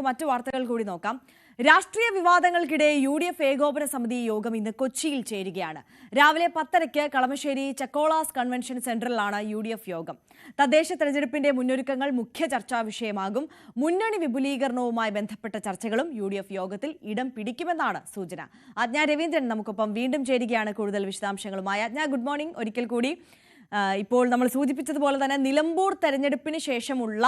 മറ്റു വാർത്തകൾ കൂടി നോക്കാം. രാഷ്ട്രീയ വിവാദങ്ങൾക്കിടെ UDF ഏകോപന സമിതി യോഗം ഇന്ന് കൊച്ചിയിൽ ചേരുകയാണ്. രാവിലെ 10:30 കളമശ്ശേരി ചക്കോളാസ് കൺവെൻഷൻ സെന്ററിലാണ് UDF യോഗം. തദ്ദേശ തെരഞ്ഞെടുപ്പിന്റെ മുന്നൊരുക്കങ്ങൾ മുഖ്യ ചർച്ചാ വിഷയമാകും. മുന്നണി വിപുലീകരണവുമായി ബന്ധപ്പെട്ട ചർച്ചകളും UDF യോഗത്തിൽ ഇടം പിടിക്കുമെന്നാണ് സൂചന. ആജ്ഞ രവീന്ദ്രൻ നമുക്കൊപ്പം വീണ്ടും ചേരുകയാണ് കൂടുതൽ വിശദാംശങ്ങളുമായി. ആജ്ഞ, ഗുഡ് മോർണിംഗ്. ഒരിക്കൽ കൂടി ഇപ്പോൾ നമ്മൾ സൂചിപ്പിച്ചതുപോലെ തന്നെ നിലമ്പൂർ തെരഞ്ഞെടുപ്പിന് ശേഷമുള്ള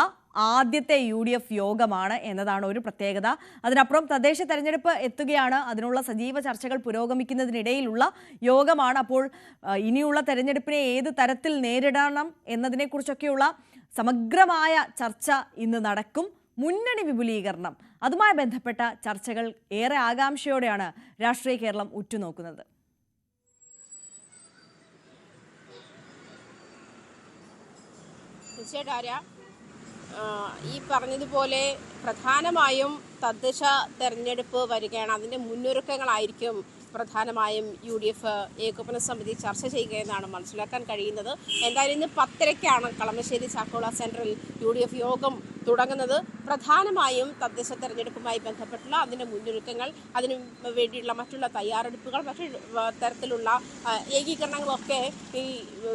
ആദ്യത്തെ UDF യോഗമാണ് എന്നതാണ് ഒരു പ്രത്യേകത. അതിനപ്പുറം തദ്ദേശ തെരഞ്ഞെടുപ്പ് എത്തുകയാണ്. അതിനുള്ള സജീവ ചർച്ചകൾ പുരോഗമിക്കുന്നതിനിടയിലുള്ള യോഗമാണ്. അപ്പോൾ ഇനിയുള്ള തെരഞ്ഞെടുപ്പിനെ ഏത് തരത്തിൽ നേരിടണം എന്നതിനെക്കുറിച്ചൊക്കെയുള്ള സമഗ്രമായ ചർച്ച ഇന്ന് നടക്കും. മുന്നണി വിപുലീകരണം, അതുമായി ബന്ധപ്പെട്ട ചർച്ചകൾ ഏറെ ആകാംക്ഷയോടെയാണ് രാഷ്ട്രീയ കേരളം ഉറ്റുനോക്കുന്നത്. തീർച്ചയായിട്ടും ഈ പറഞ്ഞതുപോലെ പ്രധാനമായും തദ്ദേശ തെരഞ്ഞെടുപ്പ് വരികയാണ്. അതിൻ്റെ മുന്നൊരുക്കങ്ങളായിരിക്കും പ്രധാനമായും UDF ഏകോപന സമിതി ചർച്ച ചെയ്യുക എന്നാണ് മനസ്സിലാക്കാൻ കഴിയുന്നത്. എന്തായാലും ഇന്ന് 10:30 കളമശ്ശേരി ചാക്കോള സെൻറ്ററിൽ UDF യോഗം തുടങ്ങുന്നത്. പ്രധാനമായും തദ്ദേശ തെരഞ്ഞെടുപ്പുമായി ബന്ധപ്പെട്ടുള്ള അതിൻ്റെ മുന്നൊരുക്കങ്ങൾ, അതിനു വേണ്ടിയുള്ള മറ്റുള്ള തയ്യാറെടുപ്പുകൾ, മറ്റു തരത്തിലുള്ള ഏകീകരണങ്ങളൊക്കെ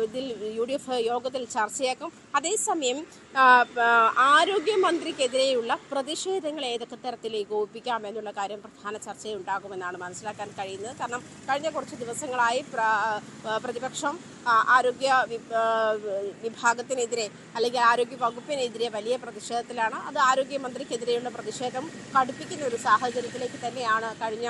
ഇതിൽ UDF യോഗത്തിൽ ചർച്ചയാക്കും. അതേസമയം ആരോഗ്യമന്ത്രിക്കെതിരെയുള്ള പ്രതിഷേധങ്ങൾ ഏതൊക്കെ തരത്തിൽ ഏകോപിപ്പിക്കാം എന്നുള്ള കാര്യം പ്രധാന ചർച്ചയുണ്ടാകുമെന്നാണ് മനസ്സിലാക്കാൻ കഴിയുന്നത്. കാരണം കഴിഞ്ഞ കുറച്ച് ദിവസങ്ങളായി പ്രതിപക്ഷം ആരോഗ്യ വിഭാഗത്തിനെതിരെ അല്ലെങ്കിൽ ആരോഗ്യ വകുപ്പിനെതിരെ വലിയ പ്രതിഷേധത്തിലാണ്. അത് ആരോഗ്യമന്ത്രിക്കെതിരെയുള്ള പ്രതിഷേധം കടുപ്പിക്കുന്ന ഒരു സാഹചര്യത്തിലേക്ക് തന്നെയാണ് കഴിഞ്ഞ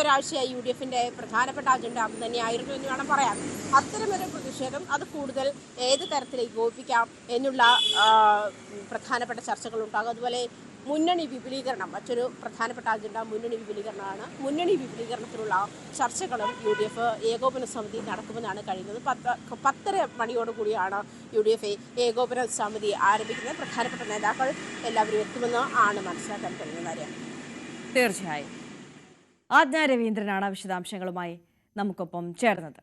ഒരാഴ്ചയായി UDFന്റെ പ്രധാനപ്പെട്ട അജണ്ട അത് തന്നെയായിരുന്നു എന്ന് വേണം പറയാൻ. അത്തരമൊരു പ്രതിഷേധം അത് കൂടുതൽ ഏത് തരത്തിലേക്ക് ഏകോപിപ്പിക്കാം എന്നുള്ള പ്രധാനപ്പെട്ട ചർച്ചകളുണ്ടാകും. അതുപോലെ മുന്നണി വിപുലീകരണം മറ്റൊരു പ്രധാനപ്പെട്ട അജണ്ട മുന്നണി വിപുലീകരണമാണ്. മുന്നണി വിപുലീകരണത്തിലുള്ള ചർച്ചകളും UDF ഏകോപന സമിതി നടക്കുമെന്നാണ് കഴിയുന്നത്. 10:30 മണിയോടുകൂടിയാണ് UDF ഏകോപന സമിതി ആരംഭിക്കുന്നത്. പ്രധാനപ്പെട്ട നേതാക്കൾ എല്ലാവരും എത്തുമെന്ന് ആണ് മനസ്സിലാക്കാൻ കഴിയുന്ന കാര്യം. തീർച്ചയായും ആജ്ഞ രവീന്ദ്രനാണ് വിശദാംശങ്ങളുമായി നമുക്കൊപ്പം ചേർന്നത്.